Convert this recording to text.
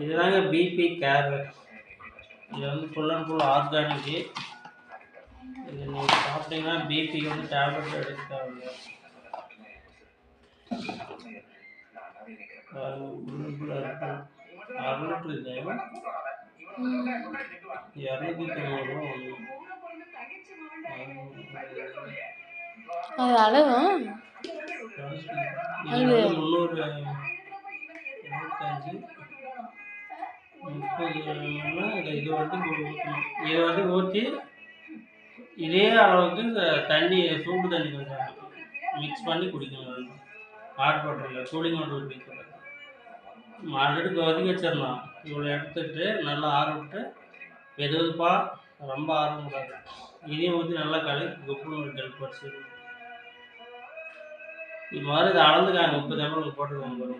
இதுதாங்க BP care. இது வந்து ஃபுல் அண்ட் ஃபுல் ஆர்கானிக்கு. இது நீங்கள் சாப்பிட்டீங்கன்னா பிபிக்கு வந்து டேப்லெட் எடுக்க தேவையில்லை. ஃபுல் அண்ட் ஃபுல் இருக்கும். 6 லிட்டரு இது 290 ரூபா வரும். அது அளவா இது வந்து 325 30 இது வந்து ஊற்றணும். இதை வந்து ஊற்றி இதே அளவுக்கு தண்ணி சூடு தண்ணி கொஞ்சம் மிக்ஸ் பண்ணி குடிக்கணும். ஹாட் வாட்டரில் கூலிங் வாட்டர் குடிக்கக்கூடாது. ஆல்ரெடி கொதிக்க வச்சிடலாம். இவ்வளோ எடுத்துட்டு நல்லா ஆற விட்டு வெதுவெதுப்பாக ரொம்ப ஆறக்கூடாது. இதையும் ஊற்றி நல்லா கலக்கி குப்புன்னு ஜல் படிச்சு இது மாதிரி இதை அளந்துக்காங்க. 30 ml போட்டுருக்காங்க.